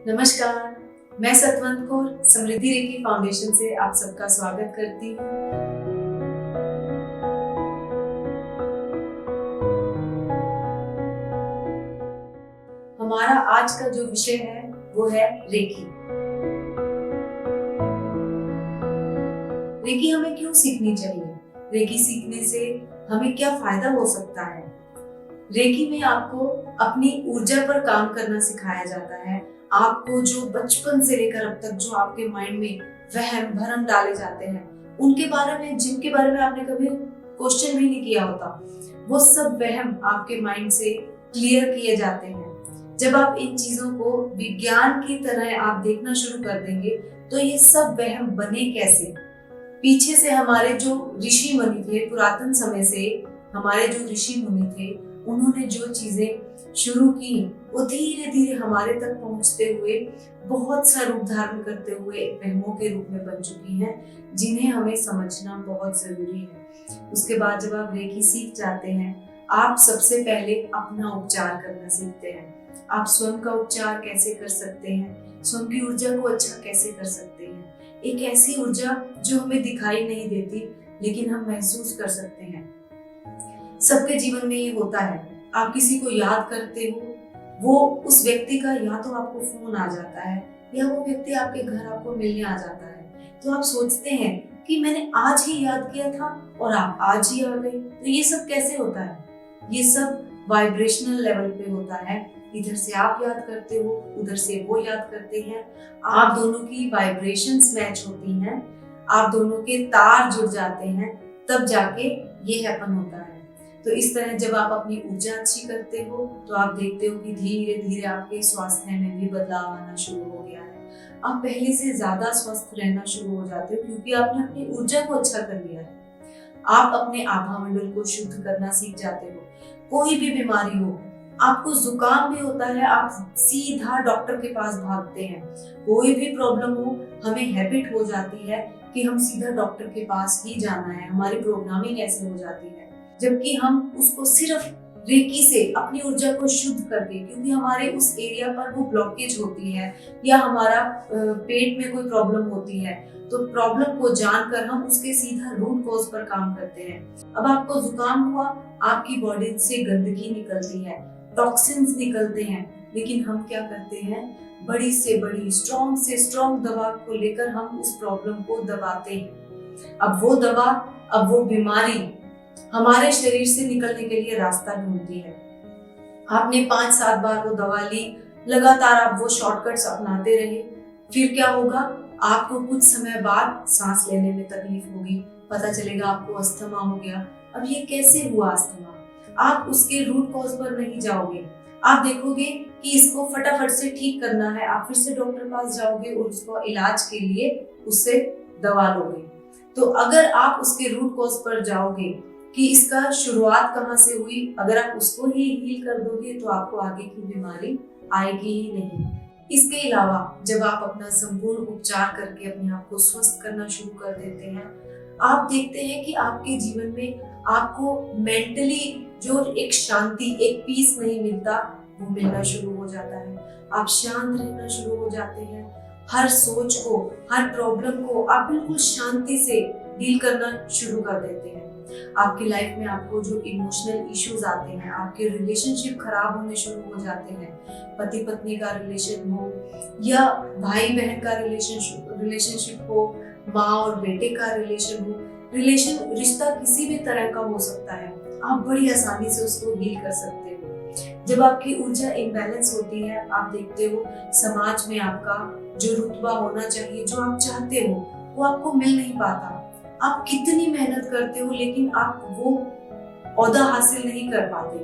नमस्कार, मैं सतवंत कौर समृद्धि recce foundation से आप सबका स्वागत करती हूँ। हमारा आज का जो विषय है वो है रेकी। रेकी हमें क्यों सीखनी चाहिए? रेकी सीखने से हमें क्या फायदा हो सकता है? रेकी में आपको अपनी ऊर्जा पर काम करना सिखाया जाता है। आपको जो बचपन से लेकर अब तक जो आपके माइंड में वहम भरम डाले जाते हैं, उनके बारे में जिनके बारे में आपने कभी क्वेश्चन भी नहीं किया होता, वो सब वहम आपके माइंड से क्लियर किए जाते हैं। जब आप इन चीजों को विज्ञान की तरह आप देखना शुरू कर देंगे, तो ये सब वहम बने कैसे? पीछे से हमारे जो ऋषि मुनि थे, पुरातन समय से हमारे जो ऋषि मुनि थे, उन्होंने जो चीजें शुरू की, वो धीरे धीरे हमारे तक पहुंचते हुए बहुत सा रूप धारण करते हुए वहमों के रूप में बन चुकी हैं, जिन्हें हमें समझना बहुत जरूरी है। उसके बाद जब आप रेकी सीख जाते हैं, आप सबसे पहले अपना उपचार करना सीखते हैं। आप स्वयं का उपचार कैसे कर सकते हैं, स्वयं की ऊर्जा को अच्छा कैसे कर सकते हैं। एक ऐसी ऊर्जा जो हमें दिखाई नहीं देती, लेकिन हम महसूस कर सकते हैं। सबके जीवन में ये होता है। आप किसी को याद करते हो, वो उस व्यक्ति का या तो आपको फोन आ जाता है, या वो व्यक्ति आपके घर आपको मिलने आ जाता है। तो आप सोचते हैं कि मैंने आज ही याद किया था और आप आज ही आ गए। तो ये सब कैसे होता है? ये सब वाइब्रेशनल लेवल पे होता है। इधर से आप याद करते हो, उधर से वो याद करते हैं। आप दोनों की वाइब्रेशंस मैच होती हैं, आप दोनों के तार जुड़ जाते हैं, तब जाके ये हैपन होता है। तो इस तरह जब आप अपनी ऊर्जा अच्छी करते हो, तो आप देखते हो कि धीरे धीरे आपके स्वास्थ्य में भी बदलाव आना शुरू हो गया है। आप पहले से ज्यादा स्वस्थ रहना शुरू हो जाते हो, क्योंकि आपने अपनी ऊर्जा को अच्छा कर लिया है। आप अपने आभा मंडल को शुद्ध करना सीख जाते हो। कोई भी बीमारी हो, आपको जुकाम भी होता है, आप सीधा डॉक्टर के पास भागते हैं। कोई भी प्रॉब्लम हो, हमें हैबिट हो जाती है कि हम सीधा डॉक्टर के पास ही जाना है। हमारी प्रोग्रामिंग ऐसे हो जाती है, जबकि हम उसको सिर्फ रेकी से अपनी ऊर्जा को शुद्ध करके, क्योंकि हमारे उस एरिया पर वो ब्लॉकेज होती है या हमारा पेट में कोई प्रॉब्लम होती है, तो प्रॉब्लम को जानकर हम उसके सीधा रूट कॉज पर काम करते हैं। अब आपको जुकाम हुआ, आपकी बॉडी से गंदगी निकलती है, टॉक्सिन्स निकलते हैं, लेकिन हम क्या करते हैं? बड़ी से बड़ी स्ट्रॉन्ग से स्ट्रॉन्ग दवा को लेकर हम उस प्रॉब्लम को दबाते हैं। अब वो दवा, अब वो बीमारी हमारे शरीर से निकलने के लिए रास्ता ढूंढती है। आपने 5-7 बार वो दवा ली, लगातार आप वो शॉर्टकट्स अपनाते रहे, फिर क्या होगा? आपको कुछ समय बाद सांस लेने में तकलीफ होगी, पता चलेगा आपको अस्थमा हो गया। अब ये कैसे हुआ अस्थमा? आप उसके रूट कॉज पर नहीं जाओगे। आप देखोगे कि इसको फटाफट से ठीक करना है, आप फिर से डॉक्टर पास जाओगे और उसको इलाज के लिए उससे दवा लोगे। तो अगर आप उसके रूट कॉज पर जाओगे कि इसका शुरुआत कहाँ से हुई, अगर आप उसको ही हील कर दोगे, तो आपको आगे की बीमारी आएगी ही नहीं। इसके अलावा जब आप अपना संपूर्ण उपचार करके अपने आप को स्वस्थ करना शुरू कर देते हैं, आप देखते हैं कि आपके जीवन में आपको मेंटली जो एक शांति, एक पीस नहीं मिलता, वो मिलना शुरू हो जाता है। आप शांत रहना शुरू हो जाते हैं। हर सोच को, हर प्रॉब्लम को आप बिल्कुल शांति से डील करना शुरू कर देते हैं। आपकी लाइफ में आपको जो इमोशनल इश्यूज आते हैं, आपके रिलेशनशिप खराब होने शुरू हो जाते हैं, पति पत्नी का रिलेशन हो या भाई बहन का रिलेशनशिप हो, माँ और बेटे का रिलेशन हो, रिश्ता किसी भी तरह का हो सकता है, आप बड़ी आसानी से उसको हील कर सकते हो। जब आपकी ऊर्जा इम्बैलेंस होती है, आप देखते हो समाज में आपका जो रुतबा होना चाहिए, जो आप चाहते हो, वो आपको मिल नहीं पाता। आप कितनी मेहनत करते हो, लेकिन आप वो ओहदा हासिल नहीं कर पाते।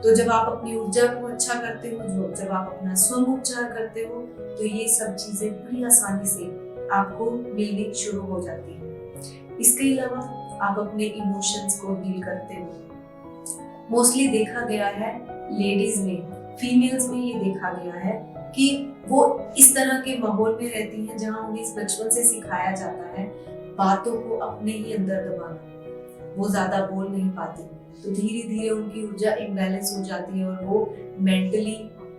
तो जब आप अपनी ऊर्जा को अच्छा करते हो, जब आप अपना स्वयं उपचार करते हो, तो ये सब चीजें बड़ी आसानी से आपको मिलनी शुरू हो जाती है। इसके अलावा आप अपने इमोशंस को डील करते हो। मोस्टली देखा गया है लेडीज में, फीमेल्स में ये देखा गया है कि वो इस तरह के माहौल में रहती हैं जहाँ उन्हें बचपन से सिखाया जाता है बातों को अपने ही अंदर दबाना। वो ज्यादा बोल नहीं पाती, तो धीरे धीरे उनकी ऊर्जा इम्बैलेंस हो जाती है और वो मेंटली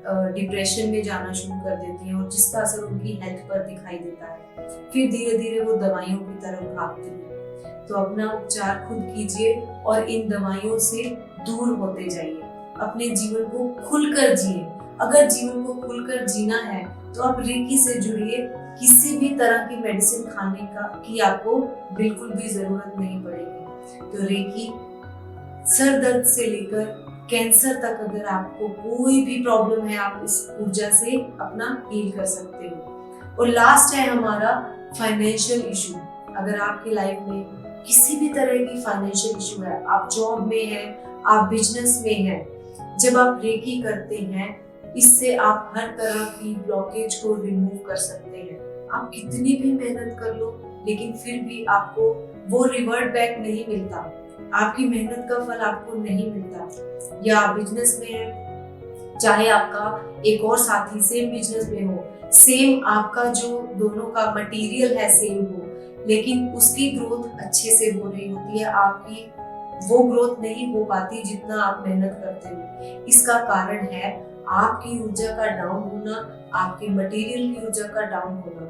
डिप्रेशन में जाना शुरू कर देती हैं और जिसका असर उनकी हेल्थ पर दिखाई देता है। फिर धीरे धीरे वो दवाइयों की तरफ भागती हैं। तो अपना उपचार खुद कीजिए और इन दवाइयों से दूर होते जाइए। अपने जीवन को खुलकर जिए। अगर जीवन को खुलकर जीना है तो आप रेकी से जुड़िए। किसी भी तरह की मेडिसिन खाने की आपको बिल्कुल भी जरूरत नहीं पड़ेगी। तो रेकी सर दर्द से लेकर कैंसर तक अगर आपको कोई भी प्रॉब्लम है, आप इस ऊर्जा से अपना हील कर सकते हो। और लास्ट है हमारा फाइनेंशियल इशू। अगर आपकी लाइफ में किसी भी तरह की फाइनेंशियल इशू है, आप जॉब में हैं, आप बिजनेस में हैं, जब आप रेकी करते हैं इससे आप हर तरह की ब्लॉकेज को रिमूव कर सकते हैं। आप कितनी भी मेहनत कर लो लेकिन फिर भी आपको वो रिवर्ट बैक नहीं मिलता, आपकी मेहनत का फल आपको नहीं मिलता। या आप बिजनेस में हैं, चाहे आपका एक और साथी सेम बिजनेस में हो, सेम आपका जो दोनों का मटेरियल है सेम हो, लेकिन उसकी ग्रोथ अच्छे से हो रही होती है, आपकी वो ग्रोथ नहीं हो पाती जितना आप मेहनत करते हो। इसका कारण है आपकी ऊर्जा का डाउन होना, आपके मटेरियल की ऊर्जा का डाउन होना।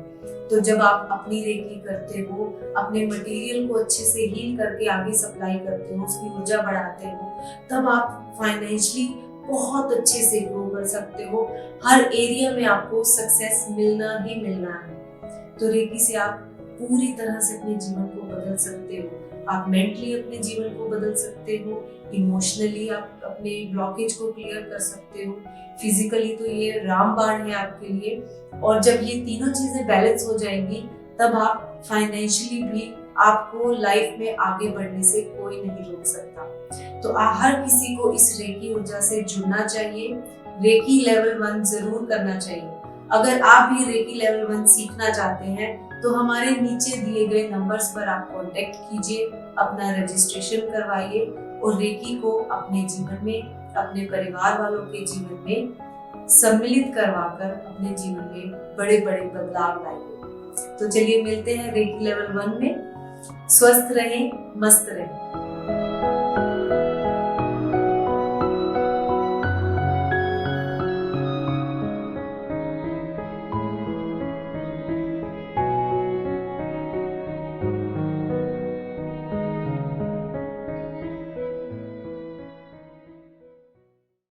तो जब आप अपनी रेकी करते हो, अपने मटेरियल को अच्छे से हील करके आगे सप्लाई करते हो, उसकी ऊर्जा बढ़ाते हो, तब आप फाइनेंशियली बहुत अच्छे से ग्रो कर सकते हो। हर एरिया में आपको सक्सेस मिलना ही मिलना है। तो रेकी से आप पूरी तरह से अपने जीवन को बदल सकते हो। आप मेंटली अपने जीवन को बदल सकते हो, इमोशनली आप अपने ब्लॉकेज को क्लियर कर सकते हो, फिजिकली तो ये रामबाण है आपके लिए। और जब ये तीनों चीजें बैलेंस हो जाएंगी तब आप फाइनेंशियली भी, आपको लाइफ में आगे बढ़ने से कोई नहीं रोक सकता। तो हर किसी को इस रेकी ऊर्जा से जुड़ना चाहिए। रेकी लेवल 1 जरूर करना चाहिए। अगर आप भी रेकी लेवल 1 सीखना चाहते हैं तो हमारे नीचे दिए गए नंबर्स पर आप कांटेक्ट कीजिए, अपना रजिस्ट्रेशन करवाइए और रेकी को अपने जीवन में, अपने परिवार वालों के जीवन में सम्मिलित करवाकर अपने जीवन में बड़े बड़े बदलाव लाइए। तो चलिए मिलते हैं रेकी लेवल 1 में। स्वस्थ रहें, मस्त रहें।